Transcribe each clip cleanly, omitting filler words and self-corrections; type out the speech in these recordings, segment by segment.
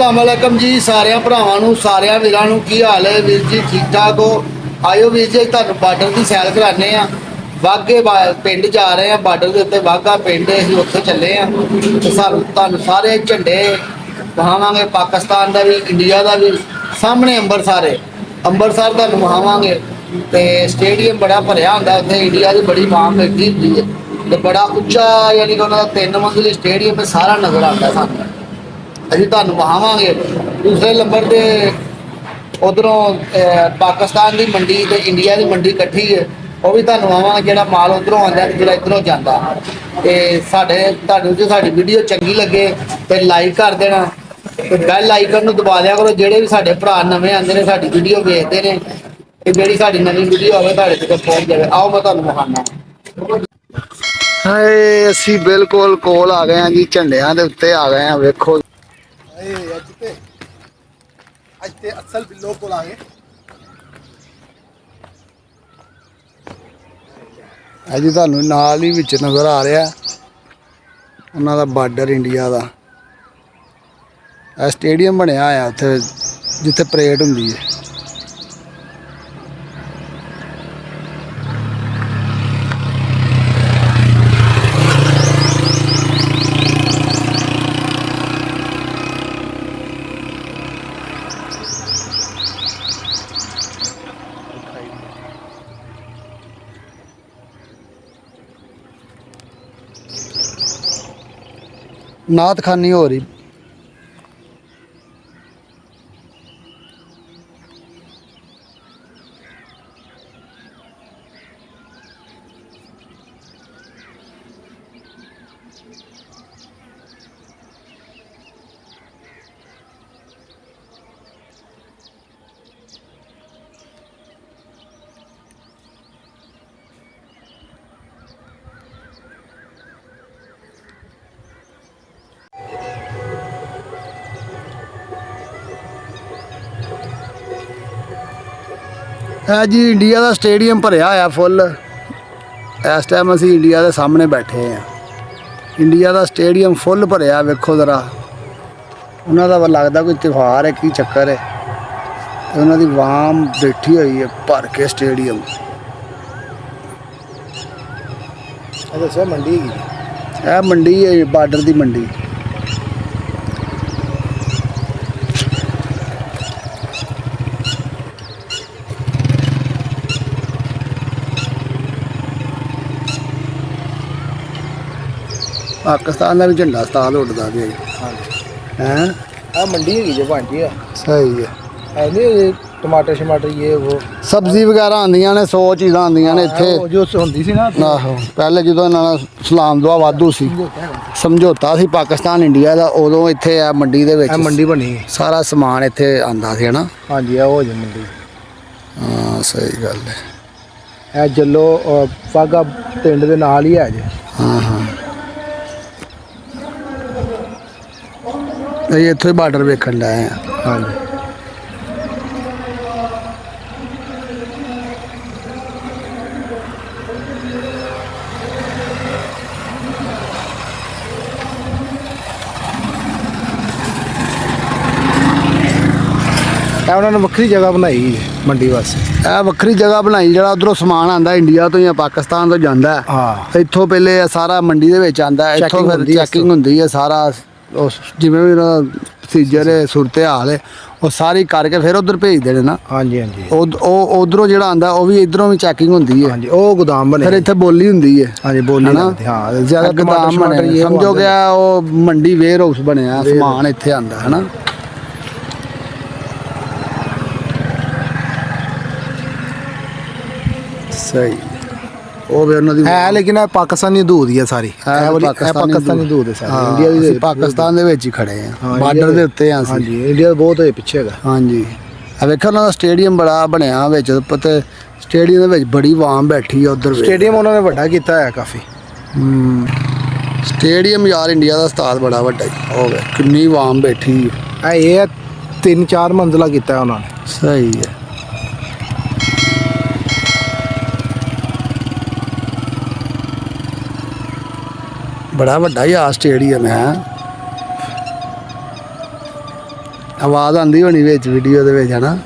अस्सलाम वालेकुम जी सारे भरावां नूं सारे वीरां नूं की हाल है वीर जी ठीक ठाक हो। आयो वीर जी तुहानूं बार्डर की सैर कराने वाघे पिंड जा रहे हैं बार्डर के उत्ते वाघा पिंड असीं उत्थे चले तो तुहानूं सारे झंडे वहावांगे पाकिस्तान का भी इंडिया का भी सामने अंबरसर तुहानूं वहावांगे तो स्टेडियम बड़ा भरिया हुंदा उत्थे इंडिया की बड़ी मां बैठी हुंदी है तो बड़ा उच्चा यानी कि उन्होंने 3 मंजिली स्टेडियम सारा नज़र आता सामने अभी तुहानूं वहावांगे। दूसरे नंबर पे उधरों पाकिस्तान की मंडी तो इंडिया की मंडी इकट्ठी है वह भी तुहानूं वहावांगे जिहड़ा माल उधरों आंदा जिहड़ा इधरों जाता तो तुहानूं जे साडी वीडियो चंगी लगे तो लाइक कर देना तो बैल आइकन नूं दबा दिया करो जिहड़े भी साडे भरा नवें आंदे ने साडी वीडियो वेखदे ने ते जिहड़ी साडी नवीं वीडियो आवे तुहाडे तक पहुंच जाए। आओ मैं तुहानूं विखाना हाय असीं बिल्कुल कोल आ गए हैं जी झंडियां दे उत्ते आ गए हैं वेखो ਅੱਜ ਤੇ ਅਸਲ ਬਿੱਲੋ ਕੋਲ ਆ ਗਏ। अजी तुहानूं नाल ही विच नज़र आ रहा उन्हां दा बार्डर इंडिया दा स्टेडियम बनिया होया उत्थे जिथे परेड हुंदी है। नात खानी हो रही है जी इंडिया का स्टेडियम भरिया होया फुल। इस टाइम असी इंडिया के सामने बैठे हैं इंडिया का स्टेडियम फुल भरिया वेखो जरा उन्होंने का लगता कोई त्यौहार है की चक्कर है उन्होंने वाम बैठी हुई है भर के स्टेडियम। अच्छा मंडी है मंडी है बार्डर की मंडी पाकिस्तान का भी झंडा स्टाल उड़ता भी है ਆ ਮੰਡੀ ਹੈਗੀ ਜੇ ਭਾਂਜੀ ਆ सही है ਹੈ ਨਹੀਂ ਟਮਾਟਰ ਸ਼ਮਾਟਰ ਇਹ ਉਹ सब्जी वगैरह आंदियां ने 100 चीज़ां आंदियां ने इत्थे ਉਹ ਜੋ ਹੁੰਦੀ ਸੀ ਨਾ आहो पहले जो इन्हों सलाम दुआ वाधू सी समझौता सी पाकिस्तान इंडिया का उदों इत्थे आ मंडी दे विच ਇਹ ਮੰਡੀ ਬਣੀ सारा समान इत्थे आंदा सी है ना। ਹਾਂਜੀ ਆ ਉਹ ਜੇ ਮੰਡੀ हाँ सही गल है। ਇਹ ਜੱਲੋ ਵਾਗਾ ਪਿੰਡ ਦੇ ਨਾਲ ਹੀ ਹੈ ਜੇ। हाँ हाँ ये इत्थों ही बार्डर वेखण लए हैं। ਹਾਂਜੀ ਉਹਨਾਂ ਨੇ ਵੱਖਰੀ ਜਗ੍ਹਾ ਬਣਾਈ ਮੰਡੀ ਵਾਸਤੇ। ਇਹ ਵੱਖਰੀ ਜਗ੍ਹਾ ਬਣਾਈ ਜਿਹੜਾ ਉਧਰੋਂ ਸਮਾਨ ਆਂਦਾ ਇੰਡੀਆ ਤੋਂ ਜਾਂ ਪਾਕਿਸਤਾਨ ਤੋਂ ਜਾਂਦਾ ਹੈ ਹਾਂ ਇੱਥੋਂ ਪਹਿਲੇ ਇਹ ਸਾਰਾ ਮੰਡੀ ਦੇ ਵਿੱਚ ਆਂਦਾ ਹੈ ਇੱਥੋਂ ਫਿਰ ਚੈਕਿੰਗ ਹੁੰਦੀ ਹੈ ਸਾਰਾ ਉਸ ਜਿਵੇਂ ਵੀ ਉਹਨਾਂ ਪ੍ਰੋਸੀਜਰ ਹੈ ਸੂਰਤ ਹਾਲ ਹੈ ਉਹ ਸਾਰੀ ਕਰਕੇ ਫਿਰ ਉਧਰ ਭੇਜਦੇ ਨੇ ਨਾ। ਹਾਂਜੀ ਹਾਂਜੀ ਉਹ ਉਧਰੋਂ ਜਿਹੜਾ ਆਂਦਾ ਉਹ ਵੀ ਇਧਰੋਂ ਵੀ ਚੈਕਿੰਗ ਹੁੰਦੀ ਹੈ। ਹਾਂਜੀ ਉਹ ਗੋਦਾਮ ਬਣੇ ਫਿਰ ਇੱਥੇ ਬੋਲੀ ਹੁੰਦੀ ਹੈ। ਹਾਂਜੀ ਬੋਲੀ ਨਾ ਹਾਂ ਜ਼ਿਆਦਾ ਗੋਦਾਮ ਬਣਿਆ ਸਮਝੋ ਗਿਆ ਉਹ ਮੰਡੀ ਵੇਅਰ ਹਾਊਸ ਬਣਿਆ ਸਮਾਨ ਇੱਥੇ ਆਂਦਾ ਹੈ ਨਾ। सही वो भी उन्होंने है लेकिन पाकिस्तानी दूध ही है सारी पाकिस्तानी दूध है सारी इंडिया दी पाकिस्तान दे विच ही खड़े हैं बार्डर दे उत्ते हैं। हां जी इंडिया बहुत है पीछे है। हां जी आ देखो ना स्टेडियम बड़ा बनया विच पते स्टेडियम दे विच बड़ी वाम बैठी है उधर स्टेडियम उन्होंने बड़ा कीता है काफी। स्टेडियम यार इंडिया दा उस्ताद बड़ा बड़ा हो गया कितनी वाम बैठी है ये 3-4 मंजिला कीता है उन्होंने। सही है बड़ा वड्डा ही आ स्टेडियम है। ਆਵਾਜ਼ ਆਉਂਦੀ ਹੋਣੀ ਵਿੱਚ ਵੀਡੀਓ ਦੇ ਵਿੱਚ ਹਨਾ।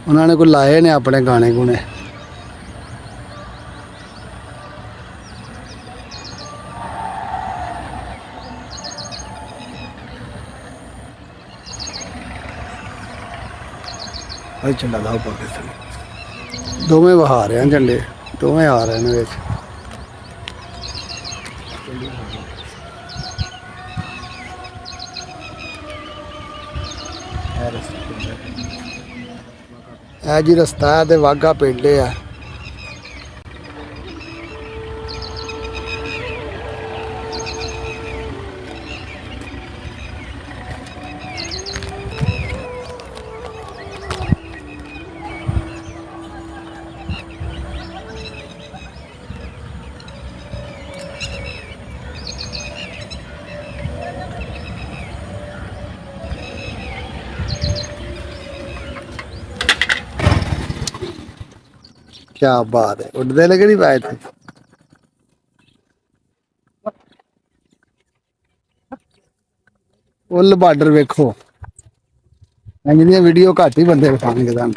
ਉਹਨਾਂ ਨੇ ਕੋਈ ਲਾਏ ਨੇ ਆਪਣੇ ਗਾਣੇ ਗੁਣੇ। ਇਹ ਝੰਡਾ ਦਾ ਪਾਕਿਸਤਾਨ ਦੋਵੇਂ ਵਹਾ ਰਹੇ ਹਨ ਝੰਡੇ, ਦੋਵੇਂ ਆ ਰਹੇ ਨੇ ਵਿੱਚ। ਇਹ ਜੀ ਰਸਤਾ ਹੈ ਤੇ ਵਾਘਾ ਪਿੰਡ ਆ। क्या बात है, उड़ते लगे नहीं पाए थे। फुल बार्डर वेखो, इंज वीडियो घट ही बंदे विखाने तुहानू।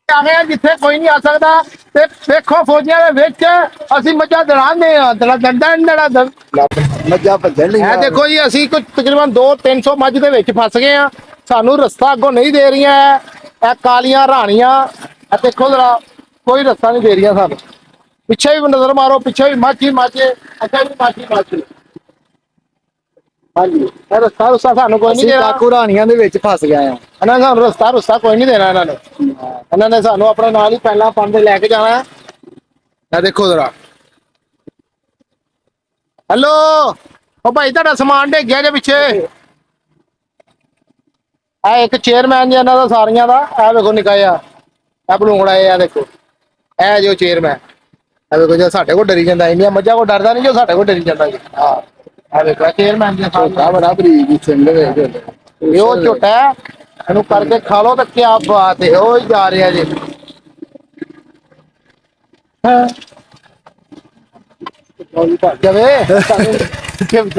ਆ ਗਏ ਜਿੱਥੇ ਕੋਈ ਨਹੀਂ ਆ ਸਕਦਾ ਤੇ ਵੇਖੋ ਫੌਜੀਆਂ ਦੇ ਵਿੱਚ ਅਸੀਂ ਮੱਝਾਂ ਦੜਾਉਂਦੇ ਆ मज्जा भजन नहीं ਇਹ ਦੇਖੋ ਜੀ ਅਸੀਂ ਕੁਝ ਤਕਰੀਬਨ 200-300 ਮੱਝ ਦੇ ਵਿੱਚ ਫਸ ਗਏ ਆ। ਸਾਨੂੰ ਰਸਤਾ ਅੱਗੋਂ ਨਹੀਂ ਦੇ ਰਹੀਆਂ ਇਹ ਕਾਲੀਆਂ ਰਾਣੀਆਂ। ਇਹ ਦੇਖੋ ਜਰਾ ਕੋਈ ਰਸਤਾ ਨਹੀਂ ਦੇ ਰਹੀਆਂ ਸਾਨੂੰ। ਪਿੱਛੇ ਵੀ ਨਜ਼ਰ ਮਾਰੋ, ਪਿੱਛੇ ਵੀ ਮੱਝ ਹੀ ਮੱਝ, ਅੱਗੇ ਵੀ ਮੱਝ ਹੀ ਮੱਝ। ਹਾਂਜੀ ਇਹ ਰਸਤਾ ਸਾਨੂੰ ਕੋਈ ਨਹੀਂ ਦੇਣਾ। ਕਾਕੂ ਰਾਣੀਆਂ ਦੇ ਵਿੱਚ ਫਸ ਗਏ ਆ। ਇਹਨਾਂ ਨੇ ਸਾਨੂੰ ਰਸਤਾ ਕੋਈ ਨਹੀਂ ਦੇਣਾ। ਇਹਨਾਂ ਨੇ ਸਾਨੂੰ ਆਪਣੇ ਨਾਲ ਹੀ ਪਹਿਲਾਂ ਪਾਉਂਦੇ ਲੈ ਕੇ ਜਾਣਾ। ਇਹ ਦੇਖੋ ਜਰਾ। ਹੈਲੋ ਉਹ ਭਾਈ ਤੁਹਾਡਾ ਸਮਾਨ ਢੇਗ ਗਿਆ ਜੇ ਪਿੱਛੇ। ਆ ਇੱਕ ਚੇਅਰਮੈਨ ਜੀ ਇਹਨਾਂ ਦਾ ਸਾਰੀਆਂ ਦਾ। ਇਹ ਵੇਖੋ ਨਿੱਕਾ ਜਿਹਾ ਇਹ ਬਲੂੰਗੜਾ ਇਹ ਦੇਖੋ। ਇਹ ਜੋ ਚੇਅਰਮੈਨ ਇਹ ਵੇਖੋ ਜੇ ਸਾਡੇ ਕੋਲ ਡਰੀ ਜਾਂਦਾ। ਇੰਨੀਆਂ ਮੱਝਾਂ ਕੋਲ ਡਰਦਾ ਨਹੀਂ ਜੋ ਸਾਡੇ ਕੋਲ ਡਰੀ ਜਾਂਦਾ ਜੀ। ਹਾਂ ਇਹ ਵੇਖੋ ਚੇਅਰਮੈਨ ਜੀ ਛੋਟਾ ਬੜਾ ਬਰੀਕ ਸਿੰਘ ਵੇਖ। ਇਹ ਉਹ ਝੋਟਾ ਹੈ, ਇਹਨੂੰ ਕਰਕੇ ਖਾ ਲੋ ਤਾਂ ਕੀ ਬਾਤ ਹੈ। ਉਹ ਹੀ ਜਾ ਰਿਹਾ ਜੀ। ਜਵੇ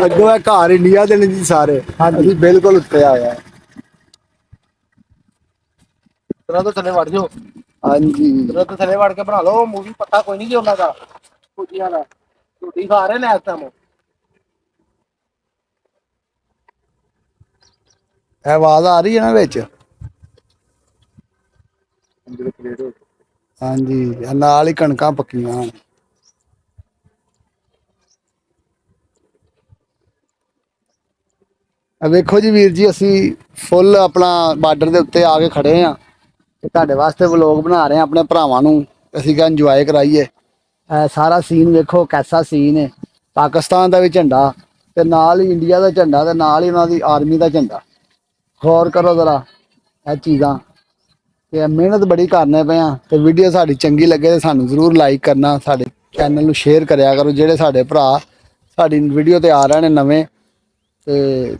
ਅੱਗੋਂ ਇਹ ਘਰ ਇੰਡੀਆ ਦੇ ਨੇ ਜੀ ਸਾਰੇ। ਅਸੀਂ ਬਿਲਕੁਲ ਉੱਤੇ ਆਇਆ। ਤਰਾ ਤੋਂ ਥੱਲੇ ਵੜ ਜਾਓ। ਹਾਂਜੀ ਤਰਾ ਤੋਂ ਥੱਲੇ ਵੜ ਕੇ ਬਣਾ ਲਓ ਮੂਵੀ। ਪਤਾ ਕੋਈ ਨਹੀਂ ਜੀ ਉਹਨਾਂ ਦਾ ਫੌਜੀਆਂ ਦਾ। ਝੂਠੀ ਖਾ ਰਹੇ ਨੇ ਇਸ ਟਾਈਮ। ਇਹ ਆਵਾਜ਼ ਆ ਰਹੀ ਹੈ ਨਾ ਵਿੱਚ। ਹਾਂਜੀ ਨਾਲ ਹੀ ਕਣਕਾਂ ਪੱਕੀਆਂ। ਵੇਖੋ ਜੀ ਵੀਰ ਜੀ, ਅਸੀਂ ਫੁੱਲ ਆਪਣਾ ਬਾਰਡਰ ਦੇ ਉੱਤੇ ਆ ਕੇ ਖੜੇ ਆ ਤੇ ਤੁਹਾਡੇ ਵਾਸਤੇ ਵਲੋਗ ਬਣਾ ਰਹੇ ਆ ਆਪਣੇ ਭਰਾਵਾਂ ਨੂੰ। ਅਸੀਂ ਕਿਹਾ ਇੰਜੋਏ ਕਰਾਈਏ। ਸਾਰਾ ਸੀਨ ਵੇਖੋ ਕੈਸਾ ਸੀਨ ਹੈ। ਪਾਕਿਸਤਾਨ ਦਾ ਵੀ ਝੰਡਾ ਤੇ ਨਾਲ ਹੀ ਇੰਡੀਆ ਦਾ ਝੰਡਾ ਤੇ ਨਾਲ ਹੀ ਉਹਨਾਂ ਦੀ ਆਰਮੀ ਦਾ ਝੰਡਾ। ਗੌਰ ਕਰੋ ਜ਼ਰਾ ਇਹ ਚੀਜ਼ਾਂ ਤੇ ਮਿਹਨਤ ਬੜੀ ਕਰਨੇ ਪਏ ਆ। ਤੇ ਵੀਡੀਓ ਸਾਡੀ ਚੰਗੀ ਲੱਗੇ ਤੇ ਸਾਨੂੰ ਜ਼ਰੂਰ ਲਾਈਕ ਕਰਨਾ, ਸਾਡੇ ਚੈਨਲ ਨੂੰ ਸ਼ੇਅਰ ਕਰਿਆ ਕਰੋ। ਜਿਹੜੇ ਸਾਡੇ ਭਰਾ ਸਾਡੀ ਵੀਡੀਓ ਤੇ ਆ ਰਹੇ ਨੇ ਨਵੇਂ ਤੇ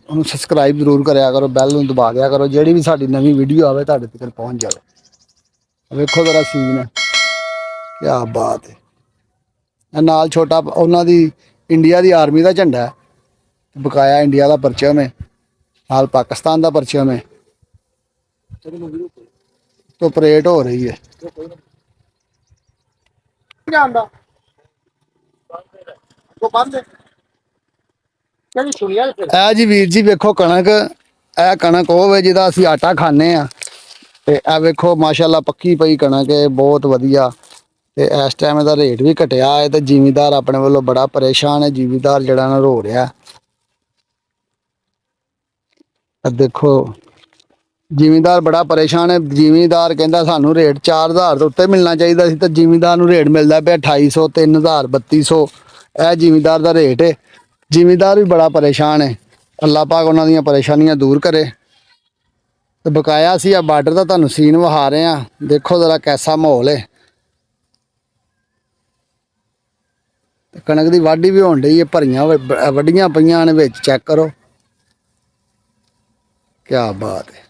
ਉਹਨੂੰ ਸਬਸਕ੍ਰਾਈਬ ਜ਼ਰੂਰ ਕਰਿਆ ਕਰੋ, ਬੈਲ ਨੂੰ ਦਬਾ ਦਿਆ ਕਰੋ। ਜਿਹੜੀ ਵੀ ਸਾਡੀ ਨਵੀਂ ਵੀਡੀਓ ਆਵੇ ਤੁਹਾਡੇ ਤੱਕ ਪਹੁੰਚ ਜਾਵੇ। ਵੇਖੋ ਜ਼ਰਾ ਸੀਨ, ਕਿਆ ਬਾਤ ਹੈ। ਇਹ ਨਾਲ ਛੋਟਾ ਉਹਨਾਂ ਦੀ ਇੰਡੀਆ ਦੀ ਆਰਮੀ ਦਾ ਝੰਡਾ ਹੈ। ਬਕਾਇਆ ਇੰਡੀਆ ਦਾ ਪਰਚਮ ਹੈ, ਨਾਲ ਪਾਕਿस्तान ਦਾ ਪਰਚਮ है। तो परेड हो रही है। ਇਹ ਜੀ ਵੀਰ ਜੀ ਵੇਖੋ ਕਣਕ। ਇਹ ਕਣਕ ਉਹ ਵੇ ਜਿਹਦਾ ਅਸੀਂ ਆਟਾ ਖਾਂਦੇ ਆ। ਤੇ ਇਹ ਵੇਖੋ ਮਾਸ਼ਾਅੱਲਾ ਪੱਕੀ ਪਈ ਕਣਕ ਹੈ, ਬਹੁਤ ਵਧੀਆ। ਤੇ ਇਸ ਟਾਈਮ ਇਹਦਾ ਰੇਟ ਵੀ ਘਟਿਆ ਹੈ ਤੇ ਜ਼ਿਮੀਂਦਾਰ ਆਪਣੇ ਵੱਲੋਂ ਬੜਾ ਪਰੇਸ਼ਾਨ ਹੈ। ਜ਼ਿਮੀਂਦਾਰ ਜਿਹੜਾ ਨਾ ਰੋ ਰਿਹਾ। देखो ਜ਼ਿਮੀਂਦਾਰ ਬੜਾ ਪਰੇਸ਼ਾਨ ਹੈ। ਜ਼ਿਮੀਂਦਾਰ ਕਹਿੰਦਾ ਸਾਨੂੰ ਰੇਟ 4000 ਤੋਂ ਉੱਤੇ ਮਿਲਣਾ ਚਾਹੀਦਾ ਸੀ ਤੇ ਜ਼ਿਮੀਂਦਾਰ ਨੂੰ ਰੇਟ ਮਿਲਦਾ ਪਿਆ 2800, 3000, 3200। ਇਹ ਜ਼ਿਮੀਂਦਾਰ ਦਾ ਰੇਟ ਹੈ। ਜ਼ਿਮੀਂਦਾਰ ਵੀ ਬੜਾ ਪਰੇਸ਼ਾਨ ਹੈ। ਅੱਲਾਹ ਪਾਕ ਉਹਨਾਂ ਦੀਆਂ ਪਰੇਸ਼ਾਨੀਆਂ ਦੂਰ ਕਰੇ। ਤੇ ਬਕਾਇਆ ਅਸੀਂ ਆ ਬਾਰਡਰ ਦਾ ਤੁਹਾਨੂੰ ਸੀਨ ਵਿਖਾ ਰਹੇ ਆ। ਦੇਖੋ ਜ਼ਰਾ ਕੈਸਾ ਮਾਹੌਲ ਹੈ। ਕਣਕ ਦੀ ਵਾਢੀ ਵੀ ਹੋਣ ਡਈ ਹੈ, ਭਰੀਆਂ ਵੱਡੀਆਂ ਪਈਆਂ ਨੇ ਵਿੱਚ। ਚੈੱਕ ਕਰੋ, क्या बात है।